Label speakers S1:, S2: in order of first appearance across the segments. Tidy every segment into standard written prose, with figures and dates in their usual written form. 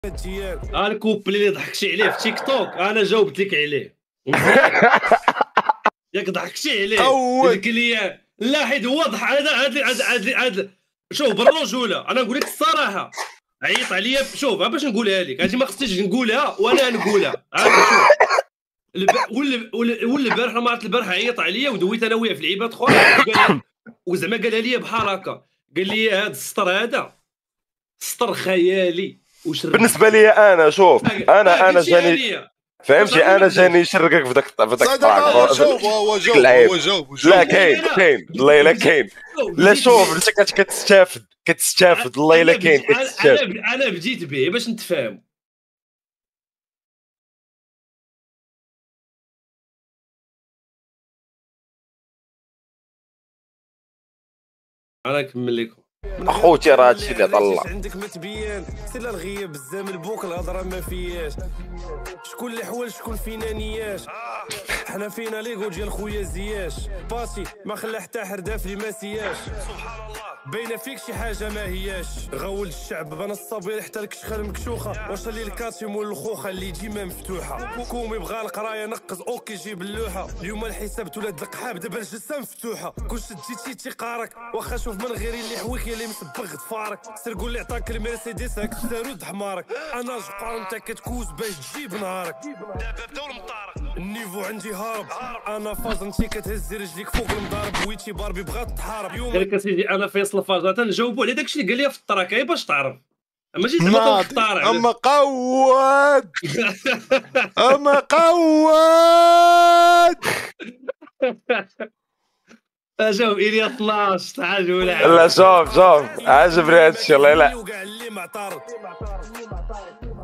S1: الكوبلي اللي ضحكتي عليه في تيك توك انا جاوبت لك عليه ياك ضحكتي عليه قلت لي لا حيت هو ضحك هذا شوف بالرجوله انا نقول لك الصراحه عيط عليا شوف باش نقولها لك هذه ما خصنيش نقولها وانا نقولها شوف والبارح ما عرفت البارح عيط عليا ودويت انا وياه في لعيبات اخرى وزعما قالها لي بحال هكا قال لي هذا السطر هذا سطر خيالي
S2: بالنسبه لي انا شوف انا جاني فهمتي انا جاني يشركك في داك الطراق
S3: هو جاوب
S2: لا كاين والله الا كاين لا شوف انت كتستافد والله الا كاين كتستافد
S1: انا بديت به باش نتفاهم انا نكمل لكم
S2: اخوتي راه هادشي اللي طلع
S4: عندك ما تبين سير الغياب بزاف البوك الهضره ما فياش شكون اللي حوال شكون فينا نياش حنا فينا ليغو ديال خويا زياش باسي ما خلى حتى حرداف لي ما سياش سبحان الله باينه فيك شي حاجه ما هياش غول الشعب بان الصبير حتى الكشخه المكشوخه واش اللي الكاسي مول الخوخه اللي ديما مفتوحه كومي بغى القرايه نقز اوكي جيب اللوحه اليوم الحساب تولد القحاب دابا الجلسه مفتوحه كلشي تجي تيقارك واخا شوف من غير اللي حويك اللي مسبغ ظفارك سير قول لي عطاك المرسيدس هاك تسارود حمارك انا جقار انت كتكوز باش تجيب نهارك دابا بداو المطارق النيفو عندي هارب انا فاز انت كتهز رجليك فوق المضارب ويتي باربي بغات تحارب
S1: قال لك اسيدي انا فيصل فاز تنجاوبوا على داكشي اللي قال لي في الطراكه باش تعرف ماشي زعما تختار
S3: اما قواد اما قواد
S1: جاوب إليا 12 تعال ولا
S2: لا شوف عجبني هادشي والله لا
S4: وكاع اللي معترض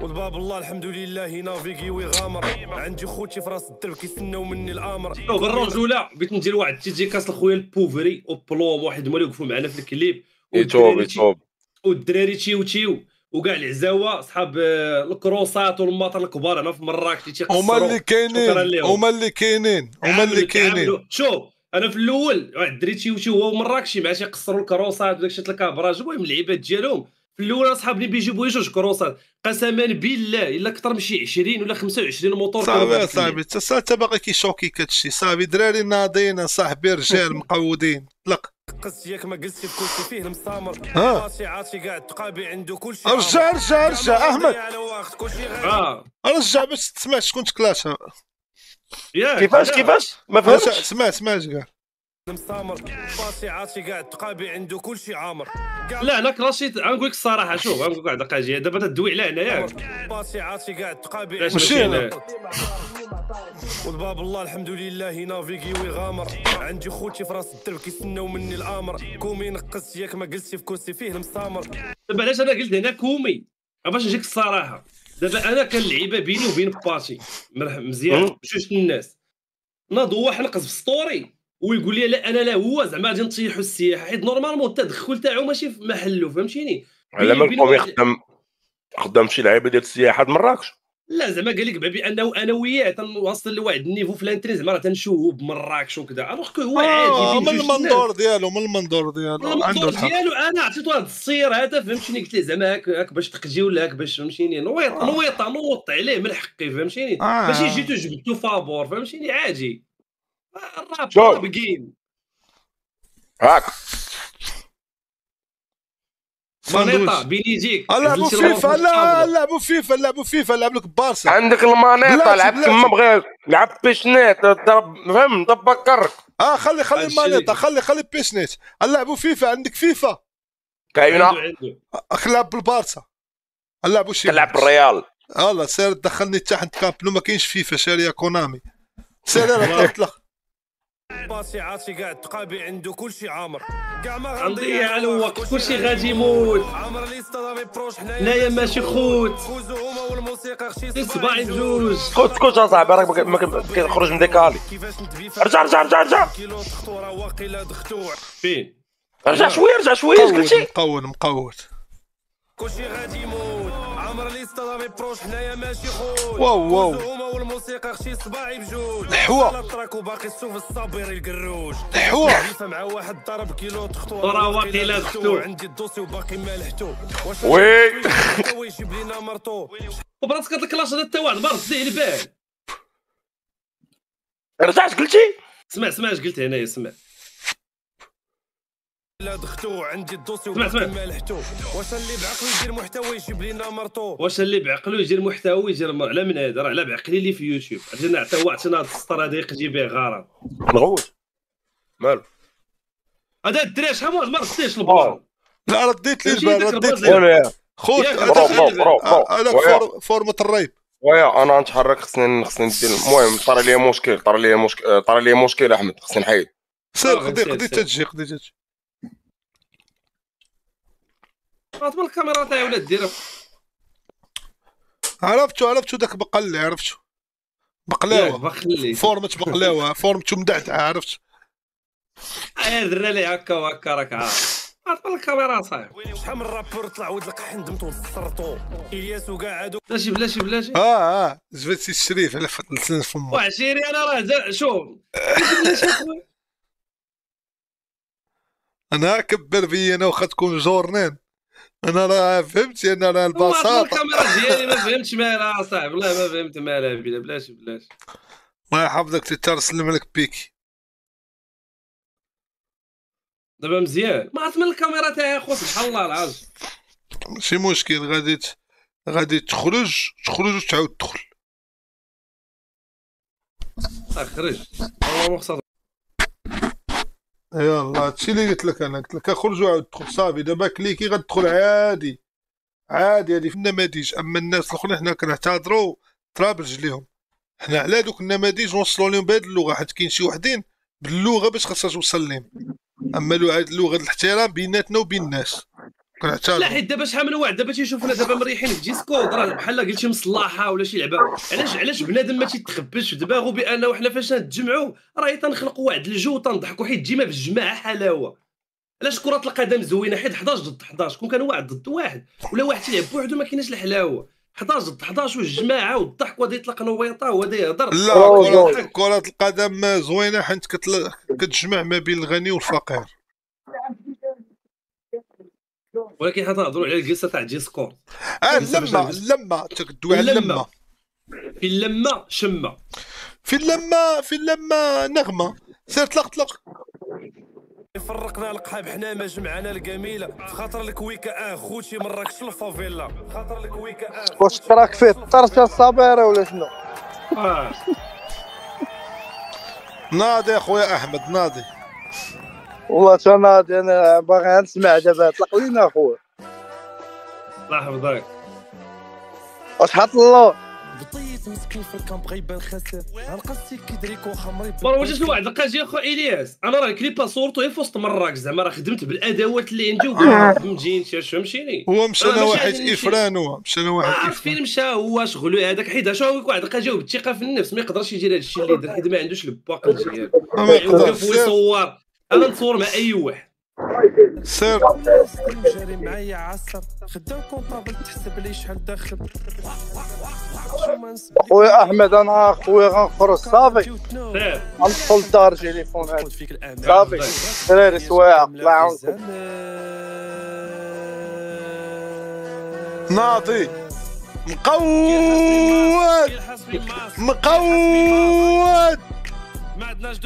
S4: والباب الله الحمد لله نافيكي ويغامر عندي خوتي في راس الدرب كيستناو مني الامر
S1: شوف الرجوله بغيت ندير واحد التيكاس لخويا البوفري وبلوم واحد هما اللي وقفوا معنا في الكليب
S2: يتوب
S1: والدراري تيو وكاع العزاوه صحاب الكروسات والمطر الكبار هنا في مراكش اللي تيقصروا
S3: هما اللي كاينين
S1: شوف انا في الاول واحد الدري تيو هو مراكشي مع تيقصروا الكروسات وداكشي الكابراج المهم اللعيبات ديالهم في الاول اصحابني بيجيبوا جوج كروسات قسما بالله الا اكثر من شي 20 ولا 25 موتور
S3: صاحبي انت باغي كيشوكيك هادشي صاحبي دراري ناضين صاحبي رجال مقودين طلق
S4: قص ياك ما جلستي في كلشي فيه المسامر راسي عاطي كاع التقابي عنده كلشي
S3: رجع احمد رجع باش تسمع شكون تكلاشها
S2: كيفاش ما فهمتش
S3: سمع كاع
S4: المسامر باسي عاطي كاع التقابي عنده كلشي عامر
S1: لا انا كلاشيت غنقول لك الصراحه شوف غنقول لك واحد الدقيقه دابا تدوي على هنا ياك
S4: باسي عاطي كاع التقابي
S1: ماشي
S4: والباب الله الحمد لله نافيكي ويغامر عندي خوتي في راس الدرب كيستناو مني الامر كومي نقص ياك ما جلستي في كرسي فيه المسامر
S1: دابا علاش انا قلت هنا كومي باش نجيك الصراحه دابا انا كان لعيبه بيني وبين باسي مزيان بجوج الناس ناضوا واحد نقص في ستوري ويقول لي لا انا لا هو زعما غادي نطيحوا السياحه حيت نورمالمون التدخل تاعو ماشي في محله فهمتيني
S2: على ما القومي خدام شي لعيبه ديال السياحه مراكش
S1: لا زعما قال لك بانه انا وياه تنوصل لواحد النيفو في الانتري زعما تنشوفو بمراكش وكذا الوغ كو هو عادي
S3: من المنظور ديالو
S1: عنده الحق انا عطيتو هذا الصير هذا فهمتيني قلت ليه زعما هاك باش تقجي ولا هاك باش فهمتيني نوط عليه من حقي فهمتيني ماشي جيتو جبدتو فابور فهمتيني عادي الراب جيم
S2: هاك
S1: مانيطا بينيجيك
S3: لعبوا فيفا لعب لك بارسا
S2: عندك المانيطا لعب كما بغيت لعب بيشنيت فهم بكرك
S3: خلي المانيطا خلي بيشنيت لعبوا فيفا عندك فيفا
S2: كاينه
S3: لعب بالبارسا لعبوا شي
S2: لعب بالريال
S3: الله سير دخلني تحت كامب لو ما كاينش فيفا شاريه كونامي سير اطلق
S4: باسي عاطي كاع التقابي عنده كلشي عامر كاع ما
S1: غنضيع على الوقت كلشي غادي يموت
S4: عامر لي ستادامي بروش
S1: حنايا ماشي خوت
S4: فوزو هما والموسيقى خشي
S1: صباعي جوج
S2: اسكت اصاحبي راك ما كيخرج من ديكالي رجع
S4: كيلو تخطوره واقيلا دختوع
S1: فين
S2: رجع شويه قلتي
S3: مقود
S4: كلشي غادي يموت الكاميرا لي ستادامي بروش حنايا ماشي خويا
S3: واو واو
S4: هما والموسيقى خشي صباعي بجوج
S3: الحوا.
S4: على التراك وباقي السوف الصابر القروج
S3: الحوا.
S4: خليفه مع واحد ضرب كيلو تخطو
S1: راه واقيلا تختو.
S4: عندي الدوسي وباقي ما لحتو واش
S2: وي
S4: هو يجيب لينا مرتو
S1: وبراسك هاد الكلاش هذا حتى واحد مرض زيه البال.
S2: رجعت قلتي
S1: اسمع اش قلت هنايا، اسمع
S4: لا دختو عندي الدوسي
S1: اسمع.
S4: وباقي ما لحتو واش اللي بعقلو يدير محتوى يجيب لينا مرتو
S1: واش اللي بعقلو يجي المحتوى ويجي على من هذا؟ راه على بعقلي اللي في يوتيوب عطينا حتى هو عطينا هاد السطر هذا يجي به غرض.
S2: نغوت مالو
S1: هذا الدراري شحال من مرة ستيش البال.
S3: لا رديت لي
S1: ماشي
S3: البال،
S1: داك
S3: رديت
S1: البال.
S3: لي
S2: ولا
S3: خوت
S1: ياك
S2: برو
S3: هذاك فورمة الريب.
S2: ويا انا نتحرك، خصني ندير. المهم طرا لي مشكل احمد، خصني نحيد.
S3: سير
S1: نسير.
S3: قضيت تجي
S1: طبعا الكاميرا تاعي ولا دير.
S3: عرفتو داك بقلي، عرفتو بقلاوه
S1: بخلي
S3: فورمة بقلاوه فورمة مدعدعة، عرفت
S1: درالي هكا وهكا راك عارف. طبعا الكاميرا صاحبي.
S4: شحال من رابور طلع ود القحن دمتو وصرتو الياس وقاعدو
S1: بلاشي
S3: زبدت سي الشريف على فتلتين فمك.
S1: وعشيري انا راه شوف
S3: انا كبر بيا انا واخا تكون جورنين، انا راه فهمتي انا راه البساطه.
S1: الكاميرا ديالي ما فهمتش مالها صاحبي، والله ما فهمت مالها. بلاش
S3: الله يحفظك تترسلم لك بيكي.
S1: دابا مزيان. ما عرفت من الكاميرا تاعي اخو سبحان الله العظيم.
S3: ماشي مشكل، غادي تخرج وتعاود تدخل.
S1: خرج والله مخصص.
S3: يلا هادشي اللي قلت لك خرج وعاود دخل صافي. دابا كليكي غتدخل عادي هادي في النماذج. اما الناس الاخرين حنا كنعتذروا ترا برجليهم، حنا على دوك النماذج نوصلوا لهم بهاد اللغه، حيت كاين شي وحدين باللغه باش خاصها توصل لهم. اما لغه الاحترام بيناتنا وبين الناس كنعتذروا.
S1: لا حيت دابا شحال من واحد دابا تيشوفنا دابا مريحين في ديسكورد، راه بحال قلت شي مصلحه ولا شي لعبه. علاش بنادم ما تيتخبش في دماغه بانه حنا فاش نتجمعوا راه تنخلقوا واحد الجو تنضحكوا، حيت ديما في الجماعه حلاوه. علاش كره القدم زوينه؟ حيت 11 ضد 11 كون كان واحد ضد واحد ولا واحد تيلعب بوحدو ما كايناش الحلاوه. 11 ضد 11 والجماعه والضحك وهذا يطلق نويطه وهذا يهضر.
S3: لا كرة القدم زوينه حيت كتجمع ما بين الغني والفقير.
S1: ولكن حنا تنهضروا على الجلسه تاع ديسكورد.
S3: اللمه تكدوي على اللمه.
S1: في اللمه شمه،
S3: في اللمه نغمه. سير طلق
S4: فرقنا القحاب حنا ما جمعنا الجميله في خاطر الكويكا خوتي من راكش الفافيلا خاطر الكويكا
S5: واش تراك فيه الطرشه الصابره ولا شنو؟
S3: ناضي اخويا احمد ناضي.
S5: والله تا ناضي انا باغي نسمع دابا. طلق لينا اخويا.
S1: الله يحفظك.
S5: واش حاط الله
S4: بطيت مسكين في الكامب غيبان خاسر غنقصي كيدريكو خمري.
S1: واش شنو واحد لقى جي اخو الياس؟ انا راه الكليبا صورته غير في وسط مراكش، زعما راه خدمت بالادوات اللي عندي ومجينش فهمتيني.
S3: هو مشى انا واحد افران
S1: فين مشى هو شغلو هذاك حيت شنو واحد لقى جاو بالثقه في النفس ما يقدرش يدير هذا الشيء اللي دار حيت ما عندوش الباق مزيان. يوقف ويصور. انا نصور مع اي واحد.
S3: سير
S4: جاري معايا عصر خدام كونطابل تحسب لي شحال داخل.
S5: خويا احمد انا خويا غنخرج صافي
S1: سير
S5: غندخل للدار تليفون هذا
S4: فيك الامان
S5: صافي. دراري سوايع الله يعاونكم.
S3: ناضي مقود
S4: ما عندناش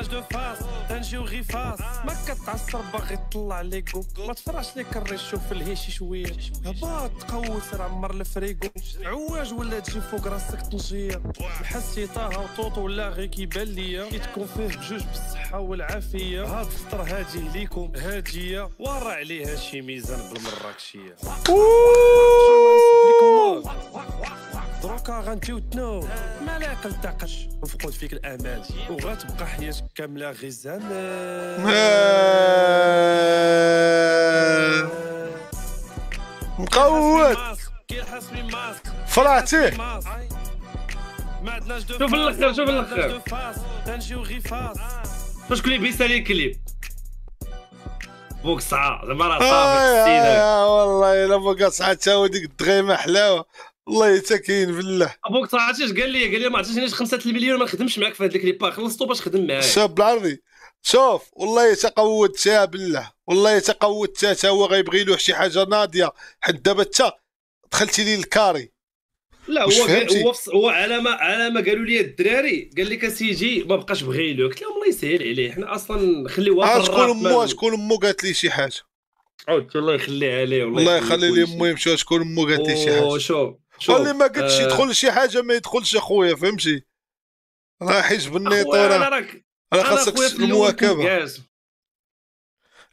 S4: دو فاس تنجيو غي فاس ما كتعصر باغي تطلع ليكو ما تفرحش ليك الريش شوف الهيشي شويه هباط تقوس عمر الفريقو عواج ولا تجي فوق راسك تنجيه الحسي طه وطوط ولا غير كيبان ليا كي تكون فيه بجوج بالصحه والعافيه هاد الفطر هادي ليكم هاديه ورا عليها شي ميزان بالمراكشيه دروكا غنتيو تنو مالك التقش مفقود فيك الامال وغتبقى حياتك كامله غير زمان.
S3: مقود فراتي
S1: شوف الاخر
S4: تنجيو غي فاس
S1: شكون اللي بيسالي الكليب بوك ساعه زعما راه صافي السيده.
S3: والله الا بوك ساعه تا هو ديك الدغيمه حلاوه والله حتى كاين بالله.
S1: ابوك عرفتي اش قال لي ما عطيتنيش 5 المليون ما نخدمش معاك في هاد الكليبا، خلصتو باش خدم معايا.
S3: الشاب العربي شوف والله تقودتها بالله، والله تقودتها تا هو غيبغي له شي حاجه ناضيه، حيت دابا انت دخلتي لي الكاري.
S1: لا هو على ما قالوا لي الدراري، قال لك اسيدي ما بقاش بغي له، قلت لهم الله يسهل عليه، حنا اصلا خليوها
S3: شكون امو قالت لي شي حاجه؟
S1: عاود الله يخليها عليه
S3: الله يخلي لي امي يمشي. شكون امو قالت لي شي حاجه؟
S1: شوف
S3: اللي ما قلتش يدخل شي حاجه ما يدخلش اخويا، فهمتي؟ راه حزب النيطوره راه خاصك المواكبه.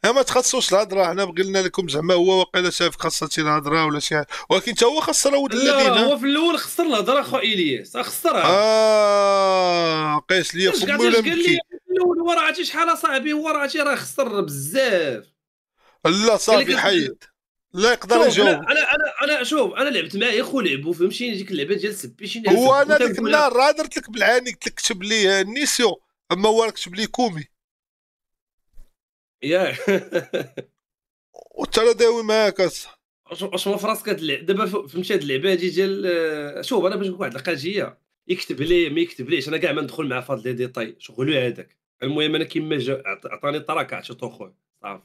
S3: ما تخصوش الهضره، حنا بغينا لكم زعما هو واقيلا شاف خاصها شي الهضره ولا شي حاجه، ولكن تا هو خسر ولد الذين.
S1: لا هو في الاول خسر الهضره اخو الياس، خسرها.
S3: قيس ليا فمي ولا
S1: بكي. هو راه عرفتي شحال اصاحبي، هو راه خسر بزاف.
S3: لا صافي حيد لا يقدر يجاوب.
S1: انا شوف انا لعبت معاه يا خو لعبوا فهمتي ديك اللعبه ديال سبيشي.
S3: هو انا ديك النهار راه درت لك بالعاني قلت لك كتب لي نيسيو، اما هو كتب لي كومي
S1: ياك.
S3: وانت داوي معاك
S1: واش ما فراسك دابا فهمتي هاد اللعبه هادي ديال شوف انا باش نقول واحد الحاجه يكتب لي ما يكتبليش انا كاع ما ندخل معاه في هاد لي ديتاي شغلو هذاك. المهم انا كيما عطاني الطراك عطيتو خويا صافي.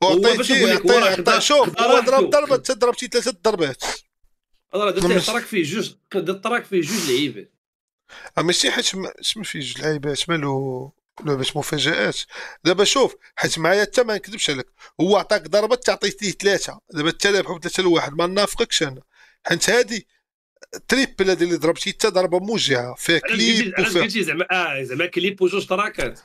S3: وعطيتي شوف هو ضرب ضربه انت ضربتي 3 ضربات.
S1: راه درت طراك فيه جوج، درت طراك فيه جوج لعيبات.
S3: ماشي حيت ما فيه جوج لعيبات مالو باش مفاجآت. دابا شوف حيت معايا حتى ما نكذبش عليك، هو عطاك ضربه تعطيت ليه 3، دابا انت لعب بحال 3-1 ما نافقكش انا، حيت هادي تريبل هادي اللي ضربتي حتى ضربه موجعه فيها كليب.
S1: علاش قلتي زعما كليب وجوج تراكات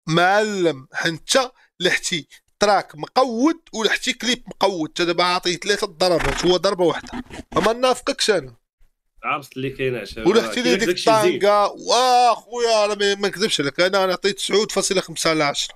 S3: معلم؟ حنت لحتي تراك مقود ولحتي كليب مقود، انت دابا عاطيه 3 ضربات هو ضربه واحده ما نافقكش انا.
S1: عرفت اللي كاينه
S3: ولحتي لي ديك الطانقه واخويا انا ما نكذبش لك، انا عطيت 9.5 على 10.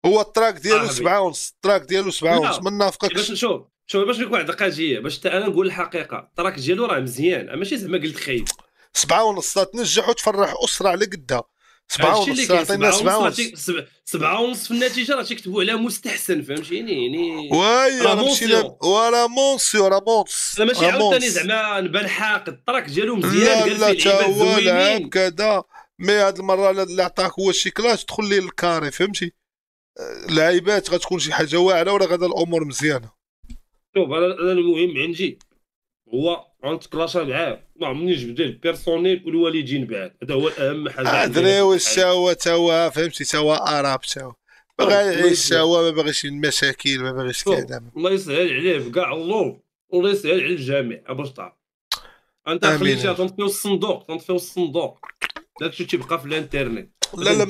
S3: هو التراك ديالو 7.5، التراك ديالو 7.5 ما نافقكش.
S1: باش نشوف باش نكون واحد القضيه باش انا نقول الحقيقه، التراك ديالو راه مزيان ماشي زعما قلت خايب.
S3: 7.5 تنجح وتفرح اسره على قدها. 7.5 عطينا
S1: 7.5 في النتيجه راه تيكتبوا عليها مستحسن فهمتيني يعني.
S3: راه مشينا ولا مونسيو راه مونس
S1: ماشي عاوتاني زعما نبان حاقد. التراك ديالو مزيان قال فيه لعيبات زوينين
S3: كذا، مي هاد المره اللي عطاك هو الشيكلاج دخل ليه الكاري فهمتي. لعيبات غتكون شي حاجه واعره ولا غدا الامور مزيانه.
S1: شوف انا المهم عندي هو غنتكلاشا معاه ما عمرني جبت البيرسونيل والوالدين بعد، هذا هو اهم حاجه.
S3: دريوي الشهوه تا هو فهمتي تا هو اراب تا هو باغي يعيش الشهوه ما باغيش المشاكل ما باغيش كذا.
S1: الله يسهل عليه بكاع الله والله يسهل على الجميع باش تعرف انت خليتيها تنطفيو الصندوق داكشي تيبقى في الانترنت.
S3: لا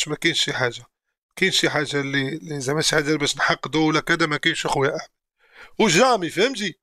S3: ما كاينش شي حاجه، كاين شي حاجه اللي زعما شي حاجه باش نحقدوا ولا كذا ما كاينش اخويا احمد وجامي فهمتي.